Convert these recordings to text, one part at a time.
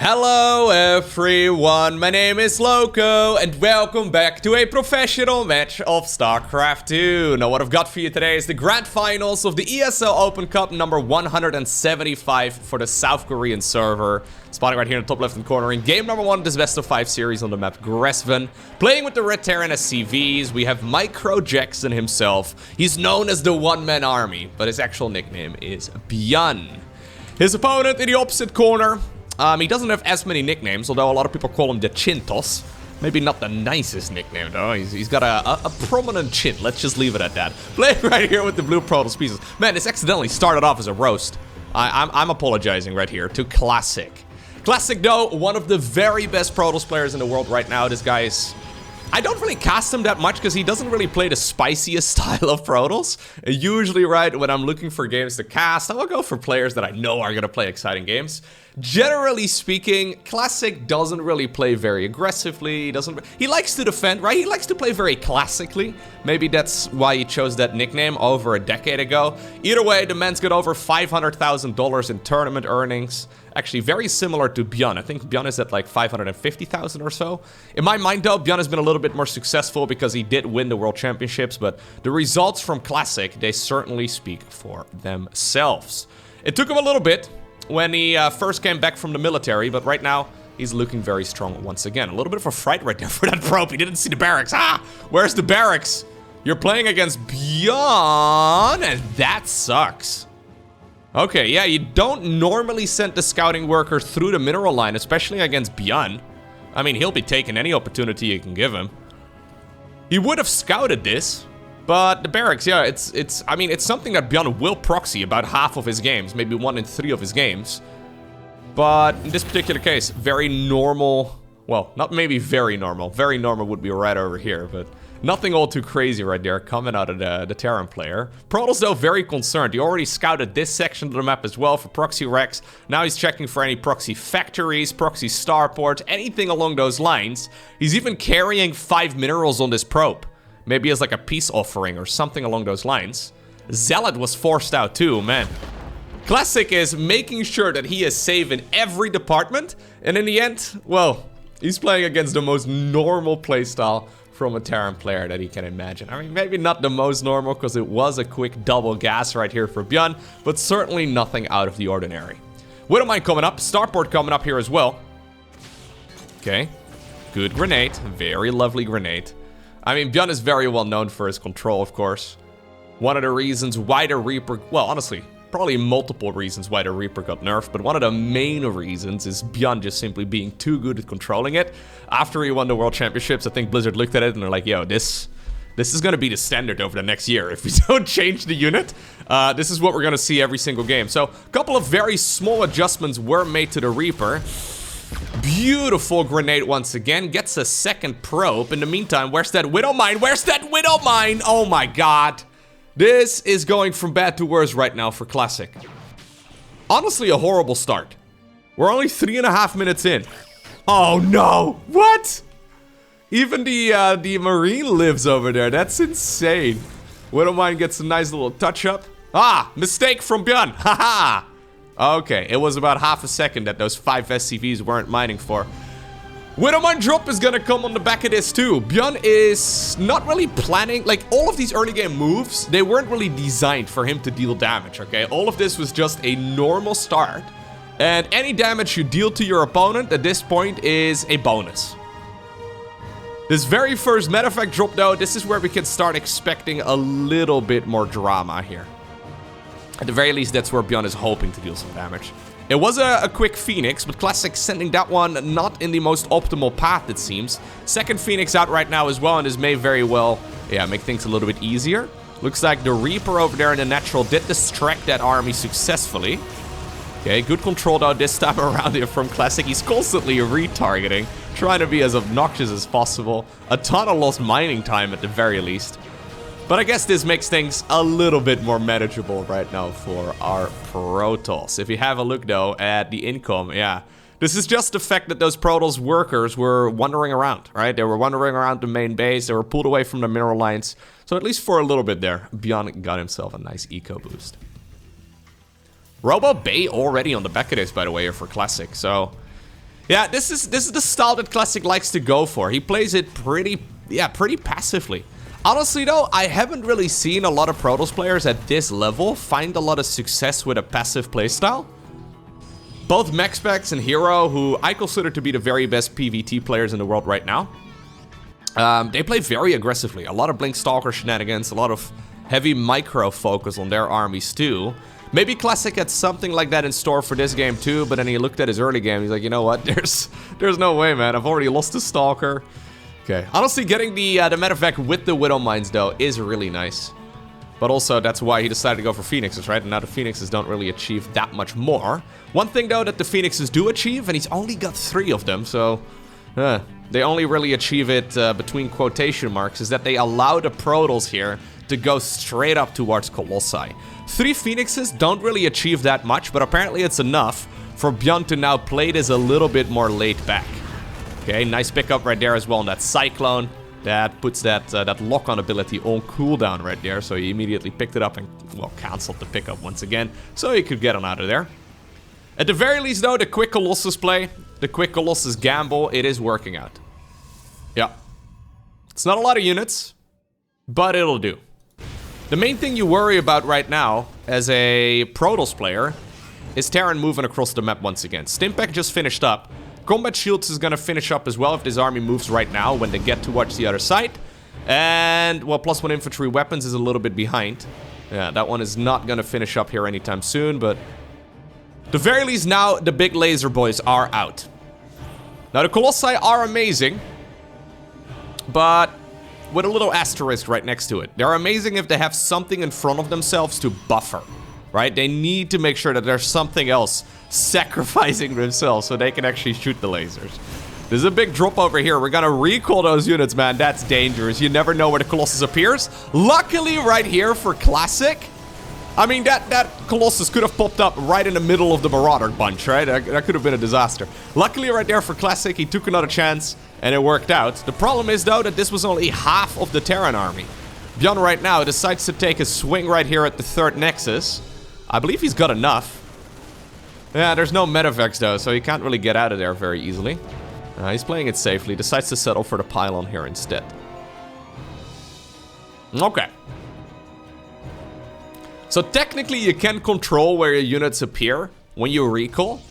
Hello everyone, my name is Lowko and welcome back to a professional match of StarCraft 2. Now what I've got for you today is the grand finals of the ESL Open Cup number 175 for the South Korean server. Spotting right here in the top left hand corner in game number 1 of this best of 5 series on the map Gresven. Playing with the red Terran as CVs, we have Micro Jackson himself. He's known as the one-man army, but his actual nickname is ByuN. His opponent in the opposite corner, he doesn't have as many nicknames, although a lot of people call him the Chintos. Maybe not the nicest nickname, though. He's got a prominent chin. Let's just leave it at that. Playing right here with the blue Protoss pieces. Man, this accidentally started off as a roast. I'm apologizing right here to Classic. Classic, though, one of the very best Protoss players in the world right now. This guy is... I don't really cast him that much because he doesn't really play the spiciest style of Protoss. Usually, right, when I'm looking for games to cast, I will go for players that I know are going to play exciting games. Generally speaking, Classic doesn't really play very aggressively. He likes to defend, right? He likes to play very classically. Maybe that's why he chose that nickname over a decade ago. Either way, the man's got over $500,000 in tournament earnings. Actually, very similar to ByuN. I think ByuN is at like 550,000 or so. In my mind, though, ByuN has been a little bit more successful because he did win the World Championships, but the results from Classic, they certainly speak for themselves. It took him a little bit when he first came back from the military, but right now, he's looking very strong once again. A little bit of a fright right there for that probe. He didn't see the barracks. Ah! Where's the barracks? You're playing against ByuN, and that sucks. Okay, yeah, you don't normally send the scouting worker through the mineral line, especially against ByuN. I mean, he'll be taking any opportunity you can give him. He would have scouted this, but the barracks, yeah, I mean, it's something that ByuN will proxy about half of his games, maybe 1 in 3 of his games. But in this particular case, very normal, well, not maybe very normal would be right over here, but nothing all too crazy right there coming out of the Terran player. Protoss, though, very concerned. He already scouted this section of the map as well for proxy racks. Now he's checking for any proxy factories, proxy starports, anything along those lines. He's even carrying 5 minerals on this probe. Maybe as like a peace offering or something along those lines. Zealot was forced out too, man. Classic is making sure that he is safe in every department. And in the end, well, he's playing against the most normal playstyle from a Terran player that he can imagine. I mean, maybe not the most normal because it was a quick double gas right here for ByuN, but certainly nothing out of the ordinary. Widowmine coming up, Starport coming up here as well. Okay, good grenade, very lovely grenade. I mean, ByuN is very well known for his control, of course. One of the reasons why the Reaper, well, honestly, probably multiple reasons why the Reaper got nerfed, but one of the main reasons is ByuN just simply being too good at controlling it. After he won the World Championships, I think Blizzard looked at it and they're like, yo, this is going to be the standard over the next year. If we don't change the unit, this is what we're going to see every single game. So, a couple of very small adjustments were made to the Reaper. Beautiful grenade once again. Gets a second probe. In the meantime, where's that Widowmine? Where's that Widowmine? Oh my god. This is going from bad to worse right now for Classic. Honestly, a horrible start. We're only 3.5 minutes in. Oh no! What? Even the Marine lives over there. That's insane. Widowmine gets a nice little touch-up. Ah! Mistake from ByuN! Haha! Okay, it was about half a second that those 5 SCVs weren't mining for. Widowmine drop is gonna come on the back of this too. ByuN is not really planning, like all of these early game moves, they weren't really designed for him to deal damage, okay? All of this was just a normal start. And any damage you deal to your opponent at this point is a bonus. This very first meta effect drop though, this is where we can start expecting a little bit more drama here. At the very least, that's where ByuN is hoping to deal some damage. It was a quick Phoenix, but Classic sending that one not in the most optimal path, it seems. Second Phoenix out right now as well, and this may very well, yeah, make things a little bit easier. Looks like the Reaper over there in the natural did distract that army successfully. Okay, good control though this time around here from Classic. He's constantly retargeting, trying to be as obnoxious as possible. A ton of lost mining time at the very least. But I guess this makes things a little bit more manageable right now for our Protoss. If you have a look though at the income, yeah. This is just the fact that those Protoss workers were wandering around, right? They were wandering around the main base, they were pulled away from the mineral lines. So at least for a little bit there, ByuN got himself a nice eco boost. Robo Bay already on the back of this, by the way, here for Classic. So Yeah, this is the style that Classic likes to go for. He plays it pretty passively. Honestly though, I haven't really seen a lot of Protoss players at this level find a lot of success with a passive playstyle. Both MaxPax and Hero, who I consider to be the very best PvT players in the world right now, they play very aggressively. A lot of Blink Stalker shenanigans, a lot of heavy micro focus on their armies too. Maybe Classic had something like that in store for this game too, but then he looked at his early game, he's like, you know what, there's no way, man. I've already lost the Stalker. Okay, honestly, getting the medevac with the Widow Mines, though, is really nice. But also, that's why he decided to go for Phoenixes, right? And now the Phoenixes don't really achieve that much more. One thing, though, that the Phoenixes do achieve, and he's only got 3 of them, so... they only really achieve it between quotation marks, is that they allow the Protoss here to go straight up towards Colossi. 3 Phoenixes don't really achieve that much, but apparently it's enough for ByuN to now play this a little bit more laid back. Okay, nice pickup right there as well on that Cyclone. That puts that lock-on ability on cooldown right there, so he immediately picked it up and, well, cancelled the pickup once again, so he could get on out of there. At the very least, though, the quick Colossus play, the quick Colossus gamble, it is working out. Yeah. It's not a lot of units, but it'll do. The main thing you worry about right now, as a Protoss player, is Terran moving across the map once again. Stimpack just finished up. Combat Shields is going to finish up as well if this army moves right now when they get towards the other side. And, well, +1 infantry weapons is a little bit behind. Yeah, that one is not going to finish up here anytime soon, but... at the very least now, the big laser boys are out. Now, the Colossi are amazing, but with a little asterisk right next to it. They're amazing if they have something in front of themselves to buffer, right? They need to make sure that there's something else sacrificing themselves so they can actually shoot the lasers. There's a big drop over here. We're gonna recall those units, man. That's dangerous. You never know where the Colossus appears. Luckily, right here for Classic, I mean, that Colossus could have popped up right in the middle of the Marauder bunch, right? That could have been a disaster. Luckily, right there for Classic, he took another chance, and it worked out. The problem is, though, that this was only half of the Terran army. ByuN right now decides to take a swing right here at the 3rd Nexus. I believe he's got enough. Yeah, there's no medevacs, though, so he can't really get out of there very easily. He's playing it safely, decides to settle for the pylon here instead. Okay. So technically you can control where your units appear when you recall,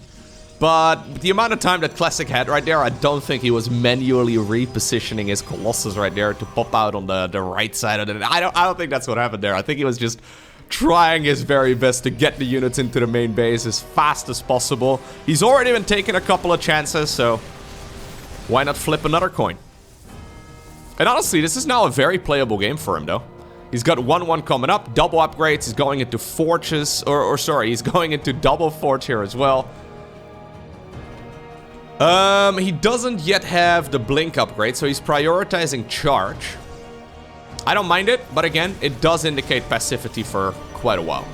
but the amount of time that Classic had right there, I don't think he was manually repositioning his Colossus right there to pop out on the right side of it. I don't think that's what happened there. I think he was just trying his very best to get the units into the main base as fast as possible. He's already been taking a couple of chances, so why not flip another coin? And honestly, this is now a very playable game for him, though. He's got 1-1 coming up, double upgrades, he's going into forges, he's going into double forge here as well. He doesn't yet have the blink upgrade, so he's prioritizing charge. I don't mind it, but again, it does indicate passivity for quite a while.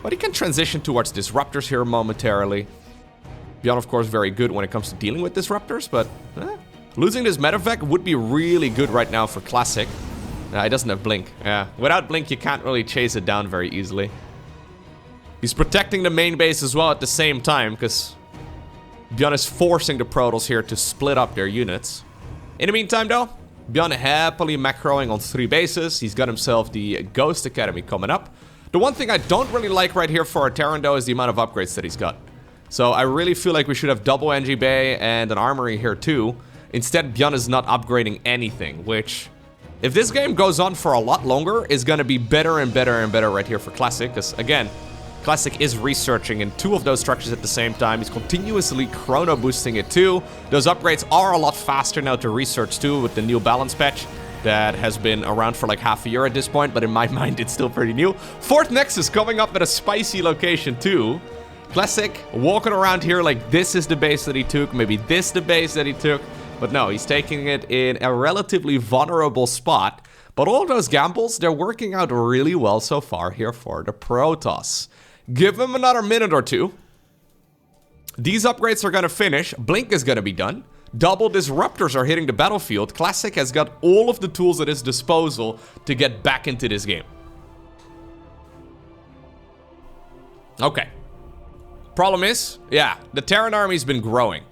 But he can transition towards disruptors here momentarily. ByuN, of course, very good when it comes to dealing with disruptors, but losing this medevac would be really good right now for Classic. He doesn't have blink. Yeah, without blink, you can't really chase it down very easily. He's protecting the main base as well at the same time, because ByuN is forcing the Protoss here to split up their units. In the meantime, though, ByuN happily macroing on 3 bases. He's got himself the Ghost Academy coming up. The one thing I don't really like right here for our Terran, though, is the amount of upgrades that he's got. So I really feel like we should have double NG Bay and an armory here too. Instead, ByuN is not upgrading anything, which, if this game goes on for a lot longer, is going to be better and better and better right here for Classic. Because, again, Classic is researching in 2 of those structures at the same time. He's continuously chrono boosting it too. Those upgrades are a lot faster now to research too with the new balance patch that has been around for like half a year at this point, but in my mind it's still pretty new. 4th Nexus coming up at a spicy location too. Classic walking around here like this is the base that he took, maybe this the base that he took, but no, he's taking it in a relatively vulnerable spot. But all those gambles, they're working out really well so far here for the Protoss. Give him another minute or 2. These upgrades are going to finish. Blink is going to be done. Double disruptors are hitting the battlefield. Classic has got all of the tools at his disposal to get back into this game. Okay. Problem is, yeah, the Terran army's been growing.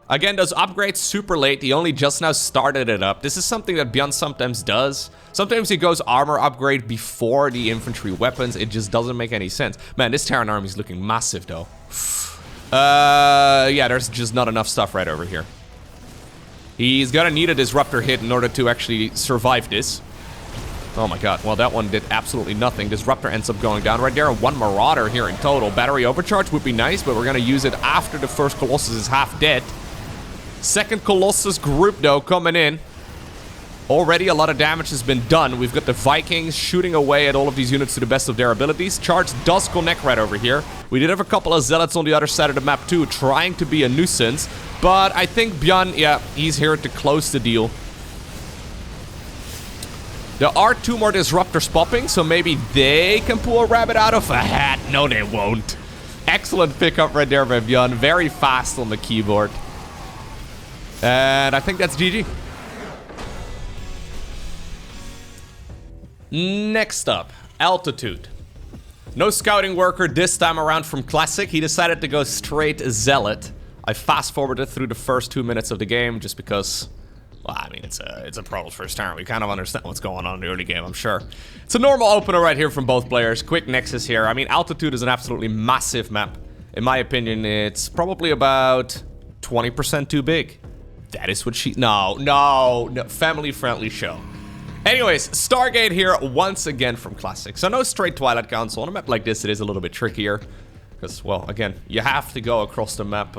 Again, those upgrades super late. He only just now started it up. This is something that ByuN sometimes does. Sometimes he goes armor upgrade before the infantry weapons. It just doesn't make any sense. Man, this Terran army is looking massive, though. Yeah, there's just not enough stuff right over here. He's gonna need a disruptor hit in order to actually survive this. Oh my god, well that one did absolutely nothing. Disruptor ends up going down right there. One Marauder here in total. Battery overcharge would be nice, but we're gonna use it after the first Colossus is half dead. Second Colossus group though coming in. Already a lot of damage has been done. We've got the Vikings shooting away at all of these units to the best of their abilities. Charge does connect right over here. We did have a couple of Zealots on the other side of the map too, trying to be a nuisance. But I think ByuN, yeah, he's here to close the deal. There are 2 more Disruptors popping, so maybe they can pull a rabbit out of a hat. No, they won't. Excellent pickup right there by ByuN. Very fast on the keyboard. And I think that's GG. Next up, Altitude. No scouting worker this time around from Classic. He decided to go straight Zealot. I fast-forwarded through the first 2 minutes of the game just because... Well, I mean, it's a Protoss first turn. We kind of understand what's going on in the early game, I'm sure. It's a normal opener right here from both players. Quick Nexus here. I mean, Altitude is an absolutely massive map. In my opinion, it's probably about 20% too big. That is what she... No. Family-friendly show. Anyways, Stargate here once again from Classic. So no straight Twilight Council. On a map like this, it is a little bit trickier. Because, well, again, you have to go across the map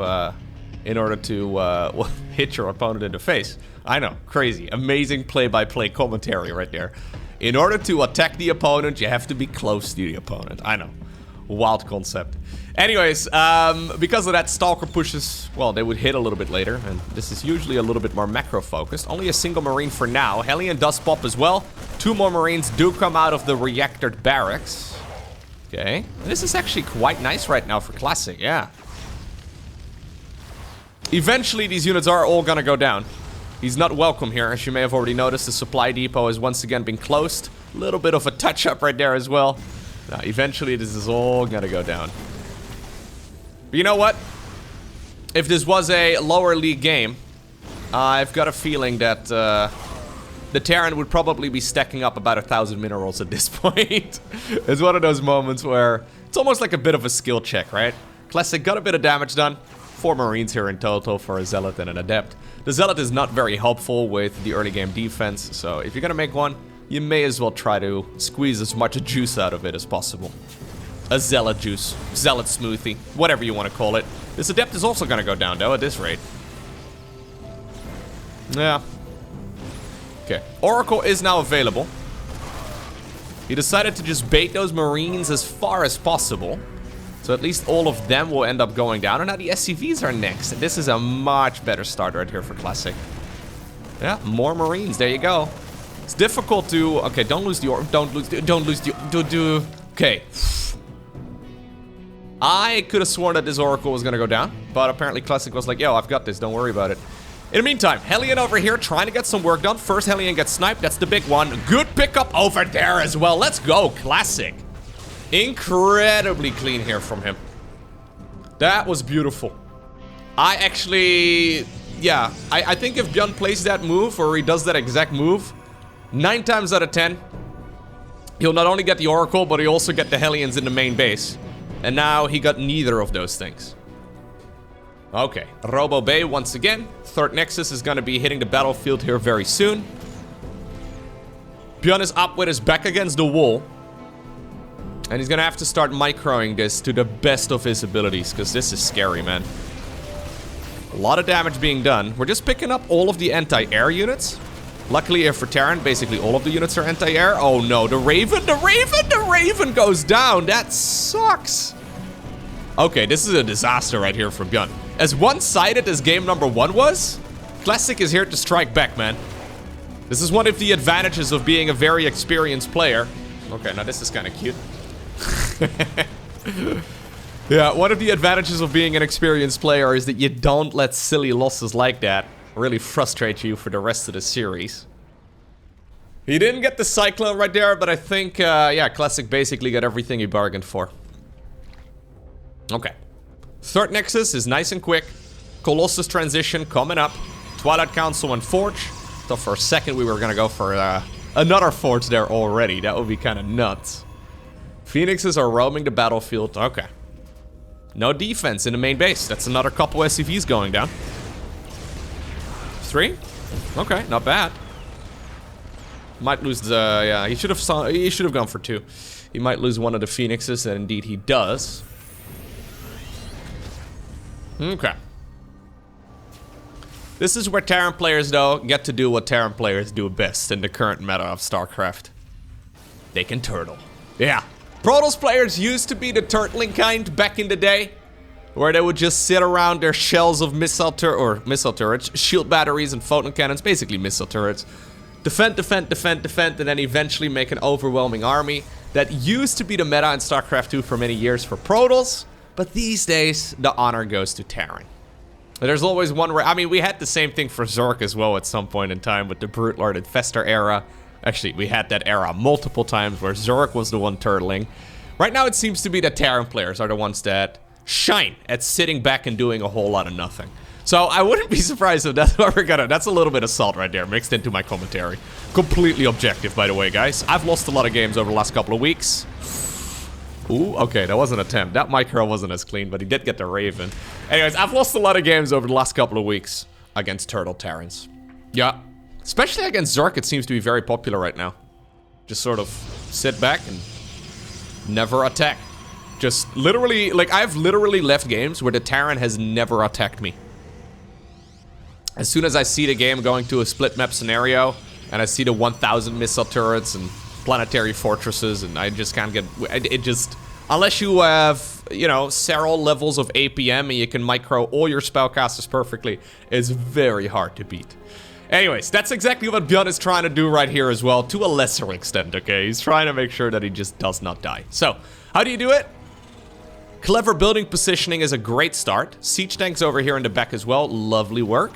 in order to hit your opponent in the face. I know, crazy. Amazing play-by-play commentary right there. In order to attack the opponent, you have to be close to the opponent. I know. Wild concept. Anyways, because of that, Stalker pushes, well, they would hit a little bit later, and this is usually a little bit more macro-focused. Only a single Marine for now. Hellion does pop as well. 2 more Marines do come out of the reactored barracks. Okay. This is actually quite nice right now for Classic, yeah. Eventually, these units are all gonna go down. He's not welcome here, as you may have already noticed. The supply depot has once again been closed. A little bit of a touch-up right there as well. Now, eventually, this is all gonna go down. But you know what? If this was a lower league game, I've got a feeling that the Terran would probably be stacking up about 1,000 minerals at this point. It's one of those moments where it's almost like a bit of a skill check, right? Classic got a bit of damage done. 4 Marines here in total for a Zealot and an Adept. The Zealot is not very helpful with the early game defense, so if you're gonna make one, you may as well try to squeeze as much juice out of it as possible. A Zealot juice, Zealot smoothie, whatever you want to call it. This Adept is also gonna go down though at this rate. Yeah. Okay, Oracle is now available. He decided to just bait those Marines as far as possible. So at least all of them will end up going down. And now the SCVs are next. This is a much better start right here for Classic. Yeah, more Marines. There you go. It's difficult to... Okay, don't lose the... Okay. I could have sworn that this Oracle was going to go down. But apparently Classic was like, yo, I've got this. Don't worry about it. In the meantime, Hellion over here trying to get some work done. First Hellion gets sniped. That's the big one. Good pickup over there as well. Let's go, Classic. Incredibly clean here from him. That was beautiful. I actually... Yeah, I think if ByuN plays that move, or he does that exact move, 9 times out of 10, he'll not only get the Oracle, but he'll also get the Hellions in the main base. And now he got neither of those things. Okay, Robo Bay once again. Third Nexus is going to be hitting the battlefield here very soon. ByuN is up with his back against the wall. And he's gonna have to start microing this to the best of his abilities, because this is scary, man. A lot of damage being done. We're just picking up all of the anti-air units. Luckily for Terran, basically all of the units are anti-air. Oh no, the Raven goes down. That sucks. Okay, this is a disaster right here for ByuN. As one-sided as game number 1 was, Classic is here to strike back, man. This is one of the advantages of being a very experienced player. Okay, now this is kind of cute. Yeah, one of the advantages of being an experienced player is that you don't let silly losses like that really frustrate you for the rest of the series. He didn't get the Cyclone right there, but I think, yeah, Classic basically got everything he bargained for. Okay. Third Nexus is nice and quick. Colossus transition coming up. Twilight Council and Forge. Thought for a second we were gonna go for another Forge there already. That would be kind of nuts. Phoenixes are roaming the battlefield. Okay. No defense in the main base. That's another couple SCVs going down. 3? Okay, not bad. Might lose the... yeah, he should have gone for 2. He might lose one of the Phoenixes, and indeed he does. Okay. This is where Terran players, though, get to do what Terran players do best in the current meta of StarCraft. They can turtle. Yeah. Protoss players used to be the turtling kind back in the day, where they would just sit around their shells of missile turrets, shield batteries and photon cannons, basically missile turrets. Defend, defend, defend, defend, and then eventually make an overwhelming army. That used to be the meta in StarCraft 2 for many years for Protoss, but these days, the honor goes to Terran. There's always one where, I mean, we had the same thing for Zerg as well at some point in time with the Brute Lord Infestor era. Actually, we had that era multiple times where Zerg was the one turtling. Right now, it seems to be that Terran players are the ones that shine at sitting back and doing a whole lot of nothing. So I wouldn't be surprised if that's what we're gonna... That's a little bit of salt right there mixed into my commentary. Completely objective, by the way, guys. I've lost a lot of games over the last couple of weeks. Ooh, okay, that was an attempt. That micro wasn't as clean, but he did get the Raven. Anyways, I've lost a lot of games over the last couple of weeks against Turtle Terrans. Yeah. Especially against Zerg, it seems to be very popular right now. Just sort of sit back and never attack. Just literally, like, I've literally left games where the Terran has never attacked me. As soon as I see the game going to a split map scenario, and I see the 1,000 missile turrets and planetary fortresses, and I just can't get... It just... Unless you have, you know, several levels of APM and you can micro all your spellcasters perfectly, it's very hard to beat. Anyways, that's exactly what ByuN is trying to do right here as well, to a lesser extent, okay? He's trying to make sure that he just does not die. So, how do you do it? Clever building positioning is a great start. Siege tanks over here in the back as well, lovely work.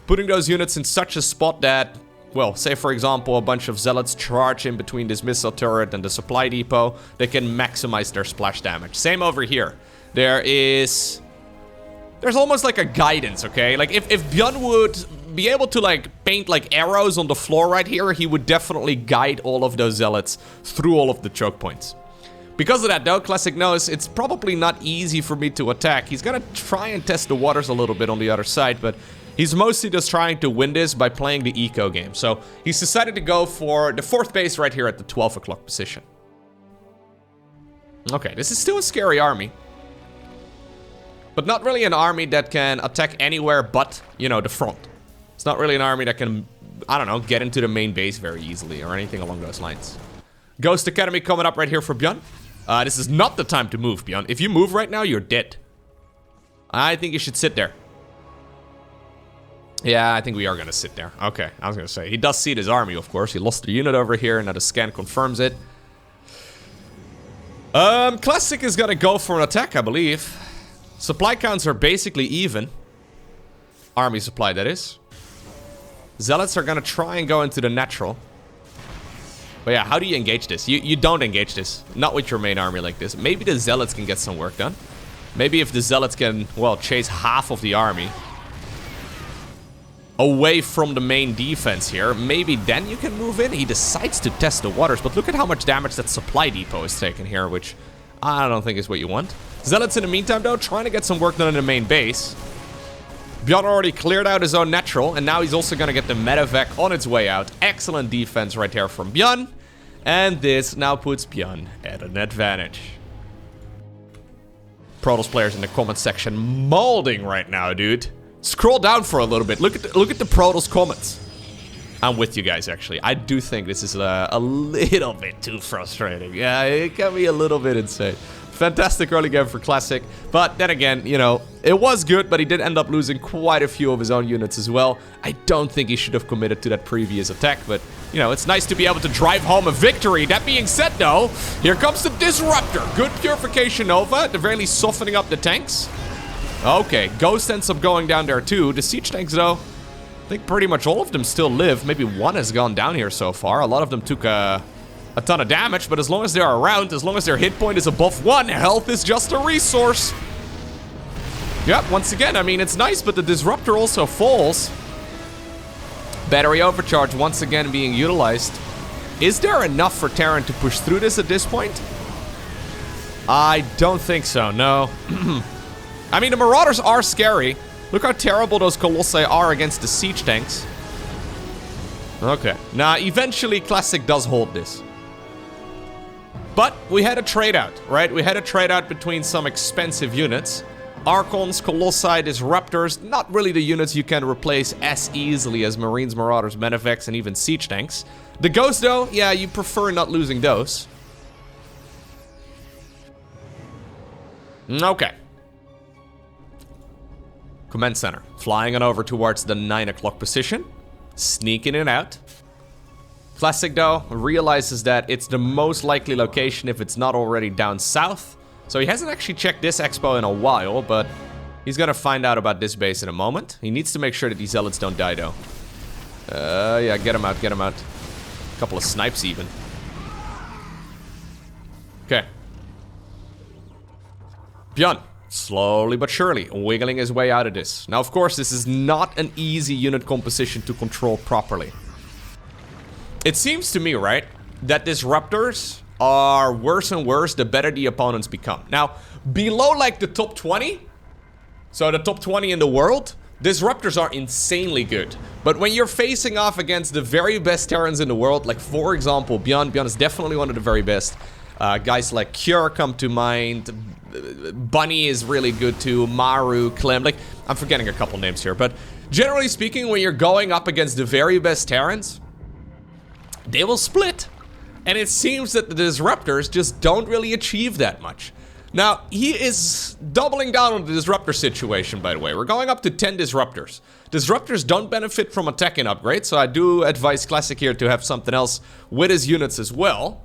Putting those units in such a spot that, well, say for example a bunch of zealots charge in between this missile turret and the supply depot, they can maximize their splash damage. Same over here. There's almost like a guidance, okay? Like if ByuN would be able to like paint like arrows on the floor right here, he would definitely guide all of those zealots through all of the choke points. Because of that though, Classic knows it's probably not easy for me to attack. He's gonna try and test the waters a little bit on the other side, but he's mostly just trying to win this by playing the eco game. So he's decided to go for the 4th base right here at the 12 o'clock position. Okay, this is still a scary army. But not really an army that can attack anywhere but, you know, the front. It's not really an army that can, I don't know, get into the main base very easily or anything along those lines. Ghost Academy coming up right here for ByuN. This is not the time to move, ByuN. If you move right now, you're dead. I think you should sit there. Yeah, I think we are gonna sit there. Okay, I was gonna say. He does seed his army, of course. He lost a unit over here, and now the scan confirms it. Classic is gonna go for an attack, I believe. Supply counts are basically even. Army supply, that is. Zealots are gonna try and go into the natural. But yeah, how do you engage this? You don't engage this. Not with your main army like this. Maybe the Zealots can get some work done. Maybe if the Zealots can, well, chase half of the army away from the main defense here, maybe then you can move in. He decides to test the waters, but look at how much damage that supply depot is taking here, which I don't think is what you want. Zealots in the meantime, though, trying to get some work done in the main base. ByuN already cleared out his own natural, and now he's also going to get the medevac on its way out. Excellent defense right there from ByuN, and this now puts ByuN at an advantage. Protoss players in the comment section molding right now, dude. Scroll down for a little bit. Look at the Protoss comments. I'm with you guys, actually. I do think this is a little bit too frustrating. Yeah, it can be a little bit insane. Fantastic early game for Classic. But then again, you know, it was good, but he did end up losing quite a few of his own units as well. I don't think he should have committed to that previous attack, but, you know, it's nice to be able to drive home a victory. That being said, though, here comes the Disruptor. Good Purification Nova, at the very least softening up the tanks. Okay, Ghost ends up going down there too. The siege tanks, though, I think pretty much all of them still live. Maybe one has gone down here so far. A lot of them took a ton of damage, but as long as they're around, as long as their hit point is above 1, health is just a resource. Yep, once again, I mean, it's nice, but the disruptor also falls. Battery overcharge once again being utilized. Is there enough for Terran to push through this at this point? I don't think so, no. I mean, the Marauders are scary. Look how terrible those Colossi are against the siege tanks. Okay. Now, eventually, Classic does hold this. But we had a trade-out, right? We had a trade-out between some expensive units. Archons, Colossi, Disruptors, not really the units you can replace as easily as Marines, Marauders, Medevacs, and even siege tanks. The Ghosts, though, yeah, you prefer not losing those. Okay. Command Center, flying on over towards the 9 o'clock position. Sneaking it out. Classic, though, realizes that it's the most likely location if it's not already down south. So he hasn't actually checked this expo in a while, but he's gonna find out about this base in a moment. He needs to make sure that these zealots don't die, though. Yeah, get him out, get him out. A couple of snipes, even. Okay. ByuN, slowly but surely, wiggling his way out of this. Now, of course, this is not an easy unit composition to control properly. It seems to me, right, that Disruptors are worse and worse the better the opponents become. Now, below like the top 20, so the top 20 in the world, Disruptors are insanely good. But when you're facing off against the very best Terrans in the world, like for example, ByuN is definitely one of the very best. Guys like Cure come to mind. Bunny is really good too. Maru, Clem, like, I'm forgetting a couple names here. But generally speaking, when you're going up against the very best Terrans, they will split. And it seems that the Disruptors just don't really achieve that much. Now, he is doubling down on the Disruptor situation, by the way. We're going up to 10 Disruptors. Disruptors don't benefit from a tech-in upgrade, so I do advise Classic here to have something else with his units as well.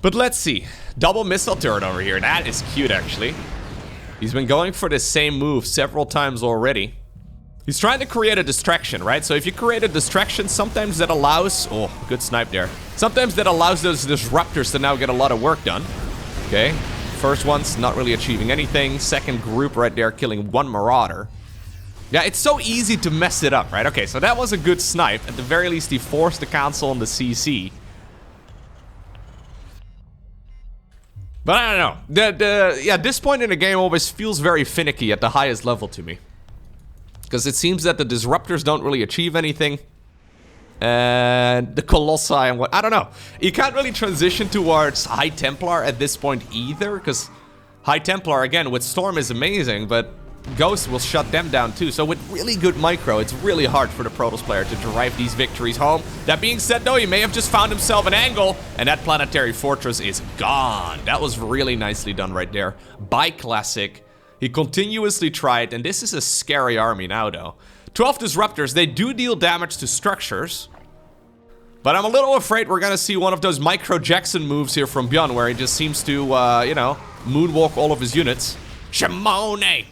But let's see. Double missile turret over here. That is cute, actually. He's been going for the same move several times already. He's trying to create a distraction, right? So if you create a distraction, sometimes that allows... Oh, good snipe there. Sometimes that allows those Disruptors to now get a lot of work done. Okay. First one's not really achieving anything. Second group right there killing one Marauder. Yeah, it's so easy to mess it up, right? Okay, so that was a good snipe. At the very least, he forced the council on the CC. But I don't know. Yeah, this point in the game always feels very finicky at the highest level to me. Because it seems that the Disruptors don't really achieve anything. And the Colossi and what... I don't know. You can't really transition towards High Templar at this point either. Because High Templar, again, with Storm is amazing. But Ghost will shut them down too. So with really good micro, it's really hard for the Protoss player to drive these victories home. That being said, though, he may have just found himself an angle. And that Planetary Fortress is gone. That was really nicely done right there by Classic. He continuously tried, and this is a scary army now, though. 12 Disruptors, they do deal damage to structures. But I'm a little afraid we're gonna see one of those Micro Jackson moves here from ByuN, where he just seems to, you know, moonwalk all of his units. Shimone!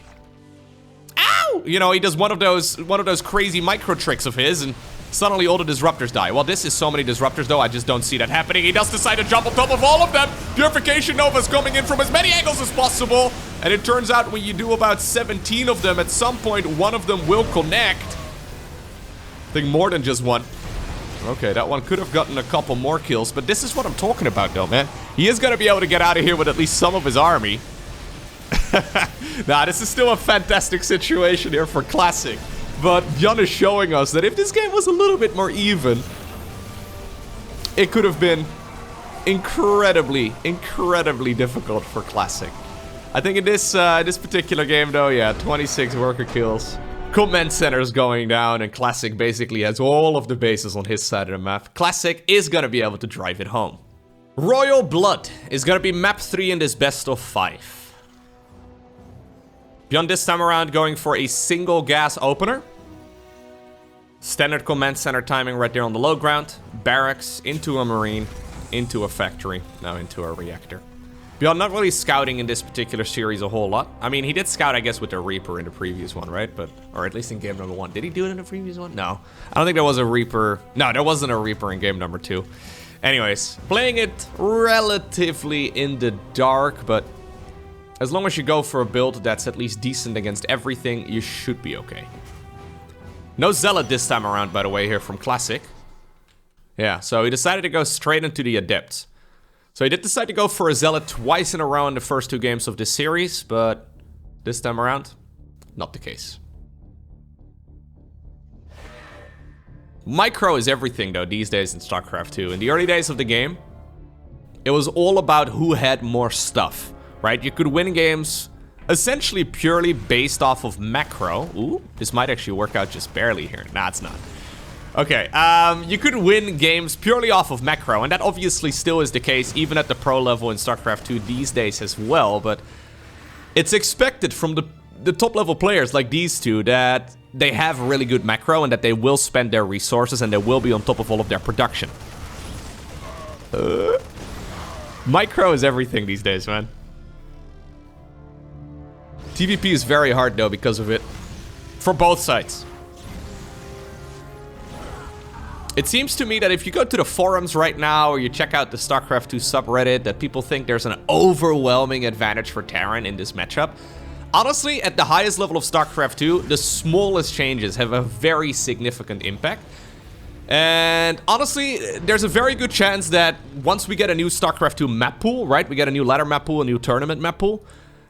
Ow! You know, he does one of those crazy micro tricks of his, and suddenly all the Disruptors die. Well, this is so many Disruptors, though, I just don't see that happening. He does decide to jump on top of all of them. Purification Nova's coming in from as many angles as possible. And it turns out when you do about 17 of them, at some point, one of them will connect. I think more than just one. Okay, that one could have gotten a couple more kills. But this is what I'm talking about, though, man. He is going to be able to get out of here with at least some of his army. Nah, this is still a fantastic situation here for Classic. But ByuN is showing us that if this game was a little bit more even, it could have been incredibly, incredibly difficult for Classic. I think in this particular game, though, yeah, 26 worker kills. Command Center's going down, and Classic basically has all of the bases on his side of the map. Classic is gonna be able to drive it home. Royal Blood is gonna be map 3 in this best of 5. ByuN this time around going for a single gas opener. Standard Command Center timing right there on the low ground. Barracks, into a Marine, into a factory, now into a reactor. ByuN not really scouting in this particular series a whole lot. I mean, he did scout, I guess, with the Reaper in the previous one, right? But, or at least in game number 1. Did he do it in the previous one? No. I don't think there was a Reaper. No, there wasn't a Reaper in game number 2. Anyways, playing it relatively in the dark, but As long as you go for a build that's at least decent against everything, you should be okay. No Zealot this time around, by the way, here from Classic. Yeah, so he decided to go straight into the Adept. So he did decide to go for a Zealot twice in a row in the first 2 games of this series, but this time around, not the case. Micro is everything, though, these days in StarCraft 2. In the early days of the game, it was all about who had more stuff, right? You could win games essentially purely based off of macro. Ooh, this might actually work out just barely here. Nah, it's not. Okay, you could win games purely off of macro, and that obviously still is the case even at the pro level in StarCraft 2 these days as well, but it's expected from the top level players like these two that they have really good macro and that they will spend their resources and they will be on top of all of their production. Micro is everything these days, man. TVP is very hard though because of it. For both sides. It seems to me that if you go to the forums right now or you check out the StarCraft 2 subreddit, that people think there's an overwhelming advantage for Terran in this matchup. Honestly, at the highest level of StarCraft 2, the smallest changes have a very significant impact. And honestly, there's a very good chance that once we get a new StarCraft 2 map pool, right? We get a new ladder map pool, a new tournament map pool,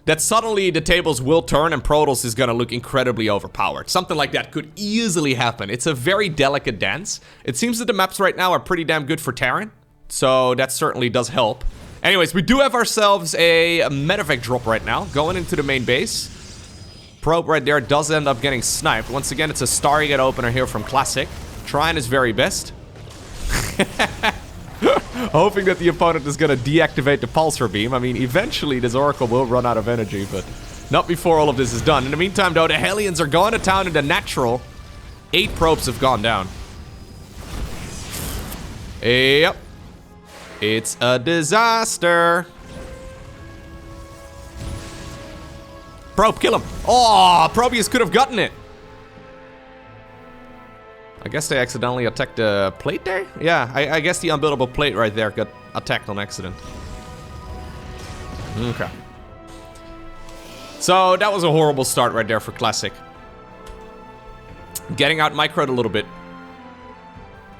that suddenly the tables will turn and Protoss is gonna look incredibly overpowered. Something like that could easily happen. It's a very delicate dance. It seems that the maps right now are pretty damn good for Terran, so that certainly does help. Anyways, we do have ourselves a medevac drop right now, going into the main base. Probe right there does end up getting sniped. Once again, it's a Stargate opener here from Classic. Trying his very best. Hoping that the opponent is going to deactivate the pulsar beam. I mean, eventually this Oracle will run out of energy, but not before all of this is done. In the meantime, though, the Hellions are going to town in the natural. 8 probes have gone down. Yep. It's a disaster. Probe, kill him. Oh, Probius could have gotten it. I guess they accidentally attacked the plate there? Yeah, I guess the unbuildable plate right there got attacked on accident. Okay. So that was a horrible start right there for Classic. Getting out microed a little bit.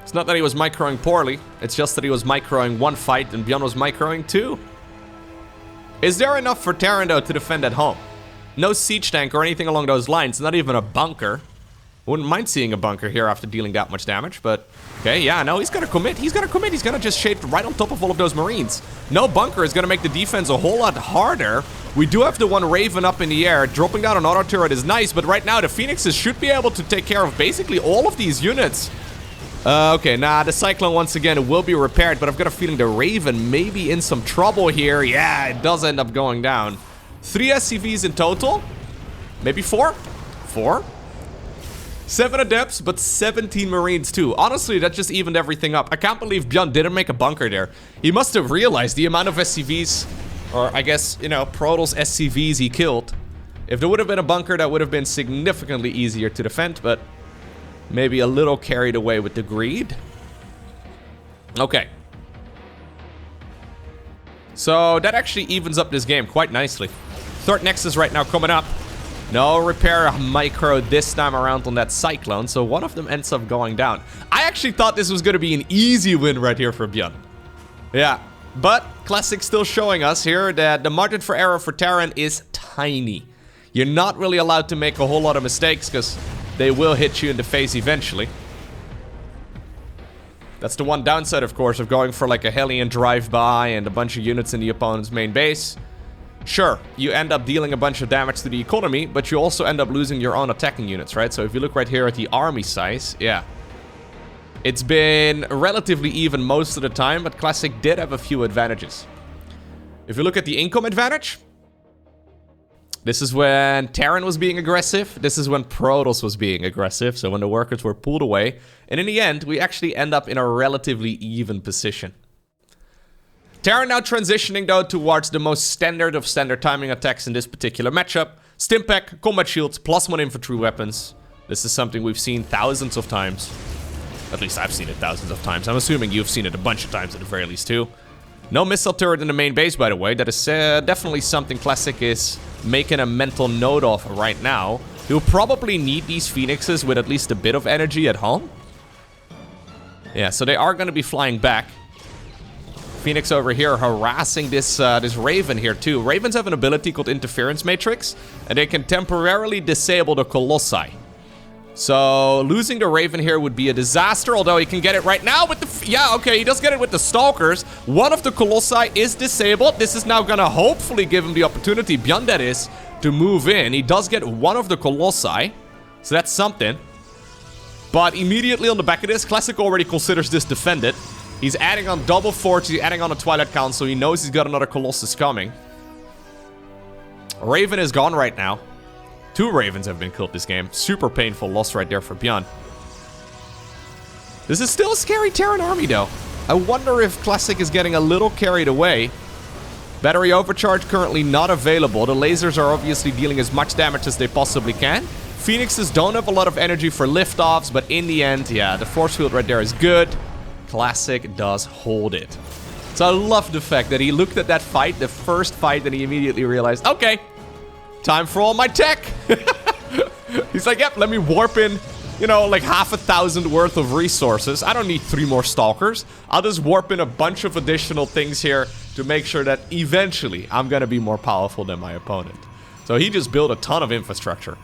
It's not that he was microing poorly, it's just that he was microing one fight and ByuN was microing 2. Is there enough for Terran though to defend at home? No siege tank or anything along those lines, not even a bunker. Wouldn't mind seeing a bunker here after dealing that much damage, but... Okay, yeah, no, he's gonna commit. He's gonna commit. He's gonna just shade right on top of all of those Marines. No bunker is gonna make the defense a whole lot harder. We do have the one Raven up in the air. Dropping down an auto turret is nice, but right now the Phoenixes should be able to take care of basically all of these units. Okay, nah, the Cyclone once again will be repaired, but I've got a feeling the Raven may be in some trouble here. Yeah, it does end up going down. 3 SCVs in total. Maybe 4? 4? 7 Adepts, but 17 Marines too. Honestly, that just evened everything up. I can't believe ByuN didn't make a bunker there. He must have realized the amount of SCVs, or I guess, you know, Protoss SCVs he killed. If there would have been a bunker, that would have been significantly easier to defend, but maybe a little carried away with the greed. Okay. So that actually evens up this game quite nicely. Third Nexus right now coming up. No repair micro this time around on that Cyclone, so one of them ends up going down. I actually thought this was going to be an easy win right here for ByuN. Yeah, but Classic still showing us here that the margin for error for Terran is tiny. You're not really allowed to make a whole lot of mistakes because they will hit you in the face eventually. That's the one downside, of course, of going for like a Hellion drive-by and a bunch of units in the opponent's main base. Sure, you end up dealing a bunch of damage to the economy, but you also end up losing your own attacking units, right? So if you look right here at the army size, yeah. It's been relatively even most of the time, but Classic did have a few advantages. If you look at the income advantage, this is when Terran was being aggressive, this is when Protoss was being aggressive, so when the workers were pulled away. And in the end, we actually end up in a relatively even position. Terran now transitioning though towards the most standard of standard timing attacks in this particular matchup. Stimpack, combat shields, +1 infantry weapons. This is something we've seen thousands of times. At least I've seen it thousands of times. I'm assuming you've seen it a bunch of times at the very least too. No missile turret in the main base, by the way. That is definitely something Classic is making a mental note of right now. He'll probably need these Phoenixes with at least a bit of energy at home. Yeah, so they are going to be flying back. Phoenix over here harassing this Raven here too. Ravens have an ability called Interference Matrix, and they can temporarily disable the Colossi. So losing the Raven here would be a disaster, although he can get it right now with the... Yeah, okay, he does get it with the Stalkers. One of the Colossi is disabled. This is now gonna hopefully give him the opportunity, ByuN that is, to move in. He does get one of the Colossi, so that's something. But immediately on the back of this, Classic already considers this defended. He's adding on double forts, he's adding on a Twilight Council. He knows he's got another Colossus coming. Raven is gone right now. 2 Ravens have been killed this game. Super painful loss right there for ByuN. This is still a scary Terran army though. I wonder if Classic is getting a little carried away. Battery overcharge currently not available. The lasers are obviously dealing as much damage as they possibly can. Phoenixes don't have a lot of energy for liftoffs, but in the end, yeah, the force field right there is good. Classic does hold it. So I love the fact that he looked at that fight, the first fight, and he immediately realized, okay, time for all my tech. He's like, yep, let me warp in, you know, like 500,000 worth of resources. I don't need 3 more Stalkers. I'll just warp in a bunch of additional things here to make sure that eventually I'm going to be more powerful than my opponent. So he just built a ton of infrastructure.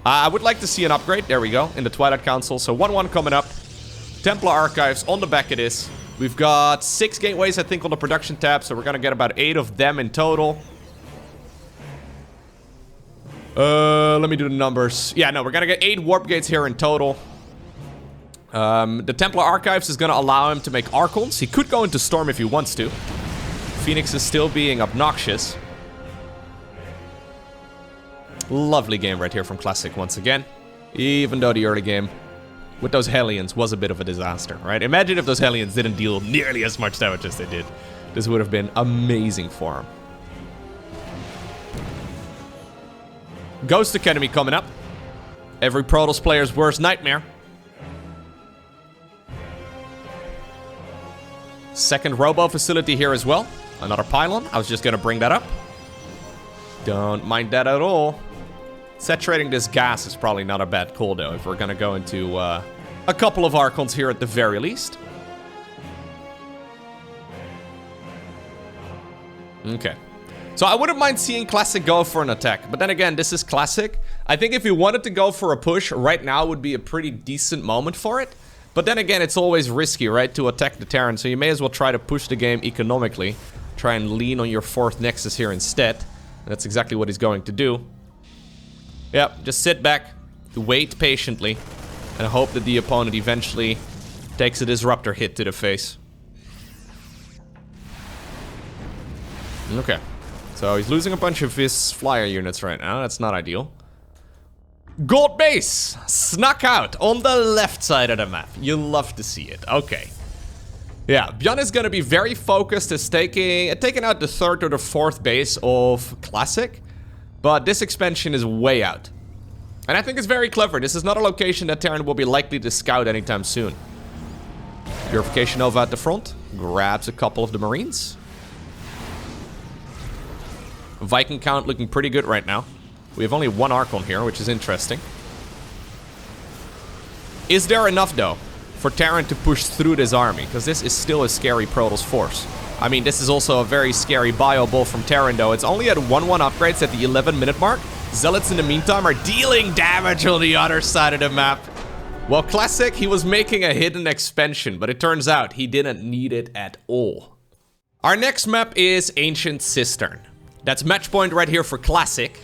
I would like to see an upgrade. There we go, in the Twilight Council. So 1-1 coming up. Templar Archives on the back of this. We've got 6 gateways, I think, on the production tab. So we're going to get about 8 of them in total. Let me do the numbers. Yeah, no, we're going to get 8 warp gates here in total. The Templar Archives is going to allow him to make Archons. He could go into Storm if he wants to. Phoenix is still being obnoxious. Lovely game right here from Classic once again. Even though the early game with those Hellions was a bit of a disaster, right? Imagine if those Hellions didn't deal nearly as much damage as they did. This would have been amazing for him. Ghost Academy coming up. Every Protoss player's worst nightmare. Second Robo facility here as well. Another pylon. I was just going to bring that up. Don't mind that at all. Saturating this gas is probably not a bad call, though, if we're going to go into a couple of Archons here at the very least. Okay. So I wouldn't mind seeing Classic go for an attack. But then again, this is Classic. I think if he wanted to go for a push, right now would be a pretty decent moment for it. But then again, it's always risky, right, to attack the Terran. So you may as well try to push the game economically. Try and lean on your 4th Nexus here instead. And that's exactly what he's going to do. Yep, just sit back, wait patiently, and hope that the opponent eventually takes a Disruptor hit to the face. Okay. So he's losing a bunch of his flyer units right now. That's not ideal. Gold base snuck out on the left side of the map. You love to see it. Okay. Yeah, ByuN is going to be very focused as taking out the 3rd or the 4th base of Classic. But this expansion is way out. And I think it's very clever. This is not a location that Terran will be likely to scout anytime soon. Purification Nova at the front. Grabs a couple of the Marines. Viking count looking pretty good right now. We have only 1 Archon here, which is interesting. Is there enough, though, for Terran to push through this army? Because this is still a scary Protoss force. I mean, this is also a very scary bio bull from Terran, though. It's only at 1-1 upgrades at the 11-minute mark. Zealots, in the meantime, are dealing damage on the other side of the map. Well, Classic, he was making a hidden expansion, but it turns out he didn't need it at all. Our next map is Ancient Cistern. That's match point right here for Classic.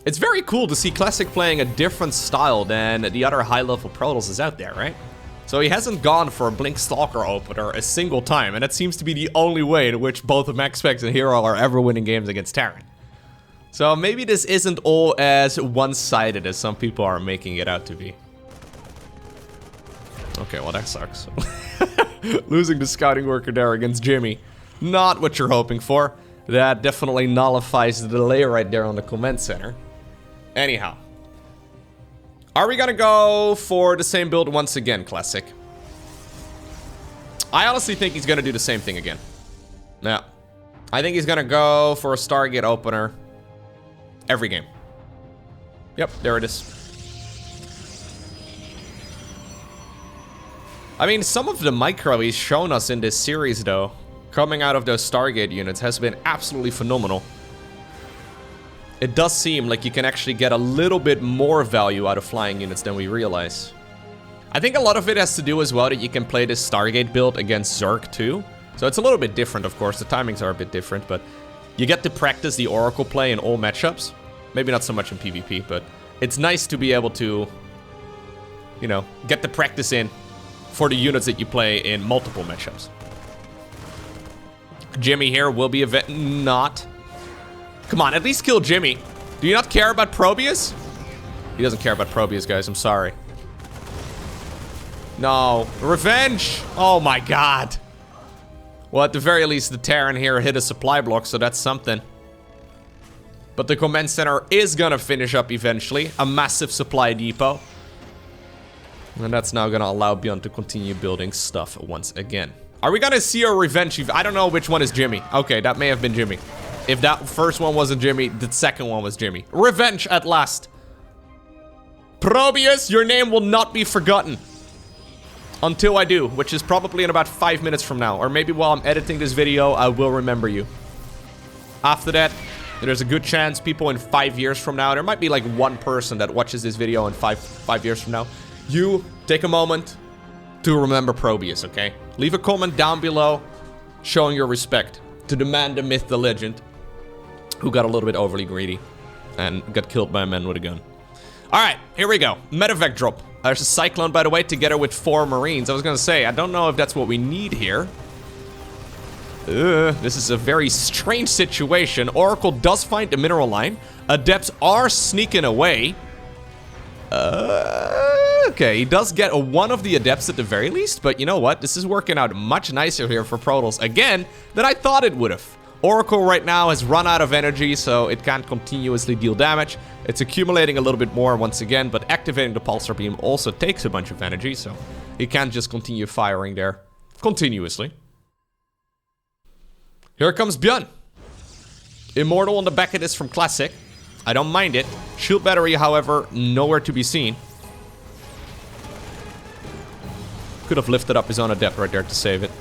It's very cool to see Classic playing a different style than the other high-level Protoss out there, right? So he hasn't gone for a Blink Stalker opener a single time, and that seems to be the only way in which both Max Specs and Hero are ever winning games against Terran. So maybe this isn't all as one-sided as some people are making it out to be. Okay, well that sucks. Losing the scouting worker there against Jimmy. Not what you're hoping for. That definitely nullifies the delay right there on the comment center. Anyhow. Are we gonna go for the same build once again, Classic? I honestly think he's gonna do the same thing again. Yeah. I think he's gonna go for a Stargate opener every game. Yep, there it is. I mean, some of the micro he's shown us in this series, though, coming out of those Stargate units, has been absolutely phenomenal. It does seem like you can actually get a little bit more value out of flying units than we realize. I think a lot of it has to do as well that you can play this Stargate build against Zerg too. So it's a little bit different, of course. The timings are a bit different, but you get to practice the Oracle play in all matchups. Maybe not so much in PvP, but it's nice to be able to, you know, get the practice in for the units that you play in multiple matchups. Jimmy here will be not. Come on, at least kill Jimmy. Do you not care about Probius? He doesn't care about Probius, guys. I'm sorry. No. Revenge! Oh my god. Well, at the very least, the Terran here hit a supply block, so that's something. But the command center is gonna finish up eventually. A massive supply depot. And that's now gonna allow ByuN to continue building stuff once again. Are we gonna see a revenge? I don't know which one is Jimmy. Okay, that may have been Jimmy. If that first one wasn't Jimmy, the second one was Jimmy. Revenge at last. Probius, your name will not be forgotten. Until I do, which is probably in about 5 minutes from now. Or maybe while I'm editing this video, I will remember you. After that, there's a good chance people in 5 years from now, there might be like one person that watches this video in five years from now. You take a moment to remember Probius, okay? Leave a comment down below showing your respect to the man, the myth, the legend, who got a little bit overly greedy and got killed by a man with a gun. Alright, here we go. Medevac drop. There's a Cyclone, by the way, together with 4 Marines. I was gonna say, I don't know if that's what we need here. This is a very strange situation. Oracle does find the mineral line. Adepts are sneaking away. Okay, he does get one of the Adepts at the very least, but you know what? This is working out much nicer here for Protoss again than I thought it would have. Oracle right now has run out of energy, so it can't continuously deal damage. It's accumulating a little bit more once again, but activating the Pulsar Beam also takes a bunch of energy, so he can't just continue firing there continuously. Here comes ByuN. Immortal on the back of this from Classic. I don't mind it. Shield battery, however, nowhere to be seen. Could have lifted up his own Adept right there to save it.